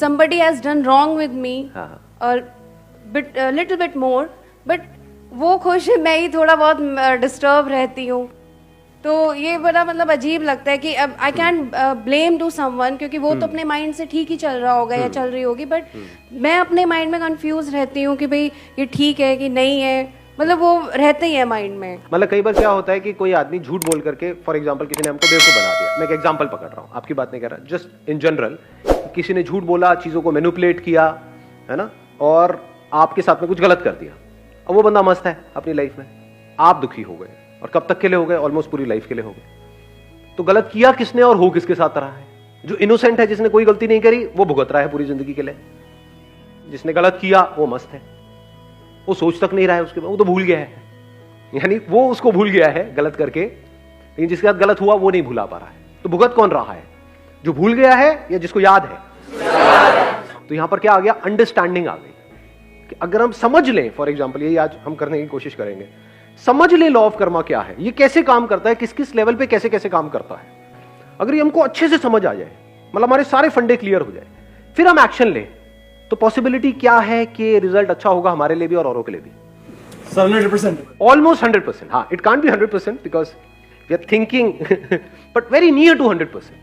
somebody has done wrong with me हाँ. or little bit more, but वो खुश है, मैं ही थोड़ा बहुत डिस्टर्ब रहती हूँ. तो ये बड़ा मतलब अजीब लगता है कि अब I can blame to someone, क्योंकि वो तो अपने माइंड से ठीक ही चल रहा होगा या चल रही होगी, बट मैं अपने माइंड में कंफ्यूज रहती हूँ कि भाई ये ठीक है कि नहीं है. मतलब वो रहते ही है माइंड में. मतलब कई बार क्या होता है कि कोई आदमी झूठ बोल करके, फॉर एग्जांपल किसी ने हमको बेवकूफ बना दिया. मैं एक एग्जांपल पकड़ रहा हूँ, आपकी बात नहीं कर रहा, जस्ट इन जनरल. किसी ने झूठ बोला, चीजों को मैनिपुलेट किया, है ना, और आपके साथ में कुछ गलत कर दिया. अब वो बंदा मस्त है अपनी लाइफ में, आप दुखी हो गए, और कब तक के लिए हो गए? ऑलमोस्ट पूरी लाइफ के लिए हो गए. तो गलत किया किसने और हो किसके साथ रहा है? जो इनोसेंट है, जिसने कोई गलती नहीं करी, वो भुगत रहा है पूरी जिंदगी के लिए. जिसने गलत किया वो मस्त है, वो सोच तक नहीं रहा है उसके बाद, वो तो भूल गया है. यानी वो उसको भूल गया है गलत करके, लेकिन जिसके साथ गलत हुआ वो नहीं भुला पा रहा है. तो भुगत कौन रहा है? जो भूल गया है या जिसको याद है? तो यहां पर क्या आ गया? अंडरस्टैंडिंग आ गई. कि अगर हम समझ लें, फॉर एग्जाम्पल यही आज हम करने की कोशिश करेंगे, समझ ले लॉ ऑफ कर्मा क्या है, ये कैसे काम करता है, किस किस लेवल पे कैसे कैसे काम करता है. अगर ये हमको अच्छे से समझ आ जाए, मतलब हमारे सारे फंडे क्लियर हो जाए, फिर हम एक्शन लें, तो पॉसिबिलिटी क्या है कि रिजल्ट अच्छा होगा हमारे लिए भी और औरों के लिए भी? 100%. ऑलमोस्ट 100%. हाँ, it can't be 100% because we are thinking but very near to 100%.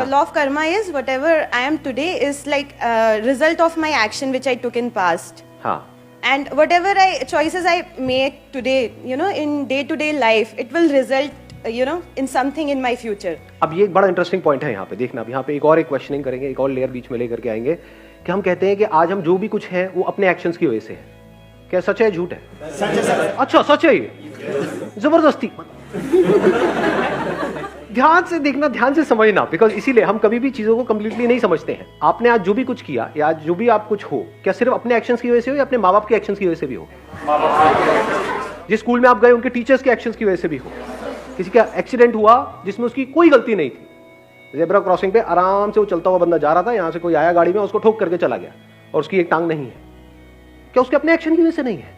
Law of karma is whatever I am today is like a result of my action which I took in past. हाँ. And whatever choices I make today, you know, in day-to-day life, it will result, you know, in something in my future. अब ये एक बड़ा interesting point है यहाँ पे. देखना, अब यहाँ पे एक और एक क्वेश्चनिंग करेंगे, एक और लेयर बीच में लेकर के आएंगे कि हम कहते हैं कि आज हम जो भी कुछ है वो अपने एक्शंस की वजह से है. क्या सच है झूठ है? सच है सर. अच्छा, सच है ये. जबरदस्ती. ध्यान से देखना, ध्यान से समझना, बिकॉज इसीलिए हम कभी भी चीजों को कंप्लीटली नहीं समझते हैं. आपने आज जो भी कुछ किया या आज जो भी आप कुछ हो, क्या सिर्फ अपने एक्शंस की वजह से हो या अपने माँ बाप के एक्शंस की वजह से भी हो? जिस स्कूल में आप गए उनके टीचर्स के एक्शंस की वजह से भी हो. किसी का एक्सीडेंट हुआ जिसमें उसकी कोई गलती नहीं थी, ज़ेब्रा क्रॉसिंग पे आराम से वो चलता हुआ बंदा जा रहा था, यहां से कोई आया गाड़ी में, उसको ठोक करके चला गया और उसकी एक टांग नहीं है. क्या उसके अपने एक्शन की वजह से नहीं है?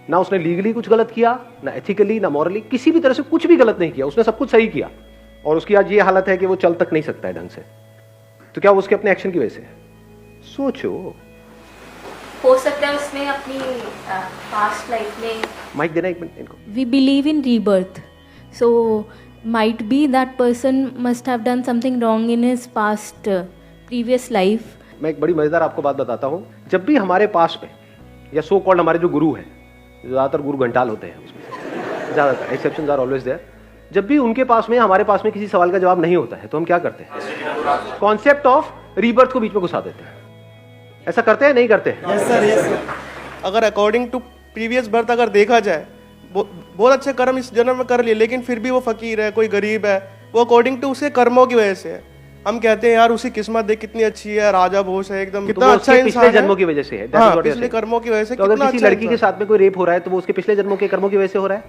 ना उसने लीगली कुछ गलत किया, ना एथिकली, ना मॉरली, किसी भी तरह से कुछ भी गलत नहीं किया. उसने सब कुछ सही किया और उसकी आज ये हालत है कि वो चल तक नहीं सकता है ढंग से. तो क्या वो उसके अपने एक्शन की वजह से है? सोचो. हो सकता है उसने अपनी पास्ट लाइफ में. माइक देना एक मिनट इनको. We believe in rebirth, so might be that person must have done something wrong in his past previous life. मैं एक बड़ी मजेदार आपको बात बताता हूं. जब भी हमारे पास में या सो कॉल्ड हमारे जो गुरु हैं, ज्यादातर गुरु घंटाल होते हैं, उसमें ज्यादातर एक्सेप्शंस आर ऑलवेज देयर, जब भी उनके पास में हमारे पास में किसी सवाल का जवाब नहीं होता है तो हम क्या करते हैं? कॉन्सेप्ट ऑफ रीबर्थ को बीच में घुसा देते हैं. ऐसा करते हैं नहीं करते हैं? Yes sir, yes sir. अगर अकॉर्डिंग टू प्रीवियस बर्थ अगर देखा जाए, बहुत अच्छे कर्म इस जन्म में कर लिए, लेकिन फिर भी वो फकीर है, कोई गरीब है, वो अकॉर्डिंग टू उसके कर्मों की वजह से है. हम कहते हैं यार उसकी किस्मत देख कितनी अच्छी है, राजा भोज है एकदम, कितना अच्छा इंसान पिछले जन्मों की वजह से है. हाँ, पिछले कर्मों की वजह से. तो अगर किसी लड़की के साथ में कोई रेप हो रहा है तो वो उसके पिछले जन्मों के कर्मों की वजह से हो रहा है?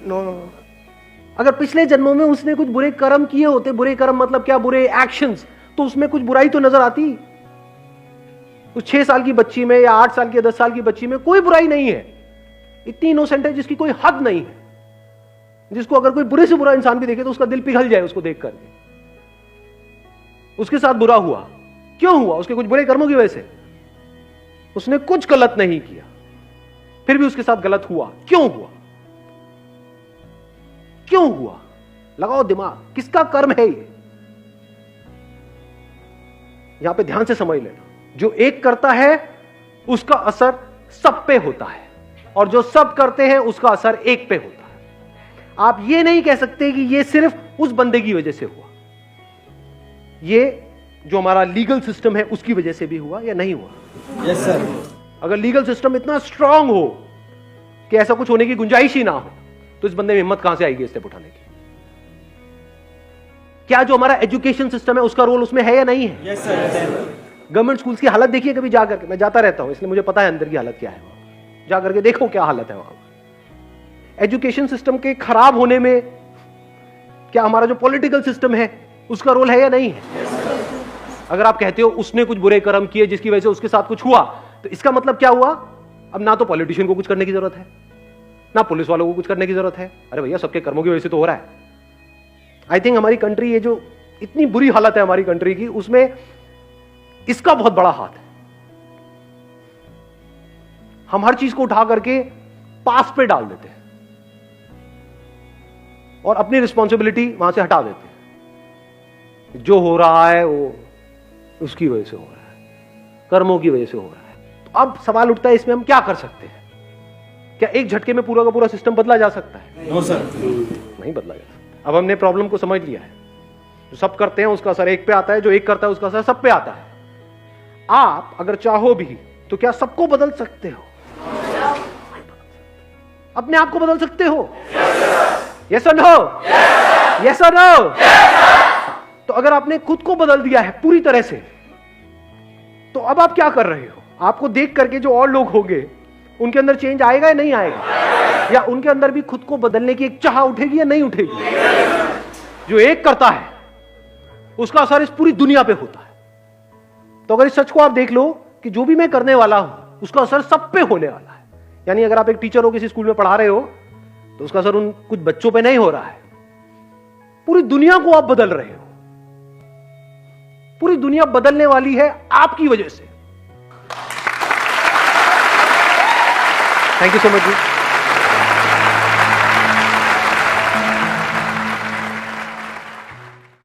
No no. अगर पिछले जन्मों में उसने कुछ बुरे कर्म किए होते, बुरे कर्म मतलब क्या, बुरे एक्शंस, तो उसमें कुछ बुराई तो नजर आती. उस 6 साल की बच्ची में या 8 साल की 10 साल की बच्ची में कोई बुराई नहीं है. इतनी इनोसेंट है जिसकी कोई हद नहीं है, जिसको अगर कोई बुरे से बुरा इंसान भी देखे तो उसका दिल पिघल जाए उसको देख करके. उसके साथ बुरा हुआ, क्यों हुआ? उसके कुछ बुरे कर्मों की वजह से. उसने कुछ गलत नहीं किया, फिर भी उसके साथ गलत हुआ. क्यों हुआ? क्यों हुआ? लगाओ दिमाग, किसका कर्म है ये? यहां पे ध्यान से समझ लेना. जो एक करता है उसका असर सब पे होता है, और जो सब करते हैं उसका असर एक पे होता है. आप ये नहीं कह सकते कि ये सिर्फ उस बंदे की वजह से हुआ. ये जो हमारा लीगल सिस्टम है उसकी वजह से भी हुआ या नहीं हुआ? Yes sir. अगर लीगल सिस्टम इतना स्ट्रांग हो कि ऐसा कुछ होने की गुंजाइश ही ना हो, तो इस बंदे में हिम्मत कहां से आएगी स्टेप उठाने की? क्या जो हमारा एजुकेशन सिस्टम है उसका रोल उसमें है या नहीं है? Yes sir. गवर्नमेंट स्कूल्स की हालत देखिए कभी जाकर के. मैं जाता रहता हूं इसलिए मुझे पता है अंदर की हालत क्या है. वहां जाकर के देखो क्या हालत है वहां. एजुकेशन सिस्टम के खराब होने में क्या हमारा जो पॉलिटिकल सिस्टम है उसका रोल है या नहीं है? अगर आप कहते हो उसने कुछ बुरे कर्म किए जिसकी वजह से उसके साथ कुछ हुआ, तो इसका मतलब क्या हुआ? अब ना तो पॉलिटिशियन को कुछ करने की जरूरत है, ना पुलिस वालों को कुछ करने की जरूरत है. अरे भैया सबके कर्मों की वजह से तो हो रहा है. आई थिंक हमारी कंट्री, ये जो इतनी बुरी हालत है हमारी कंट्री की, उसमें इसका बहुत बड़ा हाथ है। हम हर चीज को उठा करके पास पे डाल देते हैं और अपनी रिस्पॉन्सिबिलिटी वहां से हटा देते हैं। जो हो रहा है वो उसकी वजह से हो रहा है, कर्मों की वजह से हो रहा है। तो अब सवाल उठता है, इसमें हम क्या कर सकते हैं? क्या एक झटके में पूरा का पूरा सिस्टम बदला जा सकता है? No sir. नहीं बदला जा सकता। अब हमने प्रॉब्लम को समझ लिया है। जो सब करते हैं उसका असर एक पे आता है, जो एक करता है उसका असर सब पे आता है। आप अगर चाहो भी तो क्या सबको बदल सकते हो? अपने आप को बदल सकते हो? यस और नो? यस और नो? तो अगर आपने खुद को बदल दिया है पूरी तरह से, तो अब आप क्या कर रहे हो? आपको देख करके जो और लोग होंगे उनके अंदर चेंज आएगा या नहीं आएगा? या उनके अंदर भी खुद को बदलने की एक चाह उठेगी या नहीं उठेगी? जो एक करता है उसका असर इस पूरी दुनिया पे होता है। तो अगर इस सच को आप देख लो कि जो भी मैं करने वाला हूं उसका असर सब पे होने वाला है। यानी अगर आप एक टीचर हो, किसी स्कूल में पढ़ा रहे हो, तो उसका असर उन कुछ बच्चों पे नहीं हो रहा है, पूरी दुनिया को आप बदल रहे हो। पूरी दुनिया बदलने वाली है आपकी वजह से। Thank you so much ji.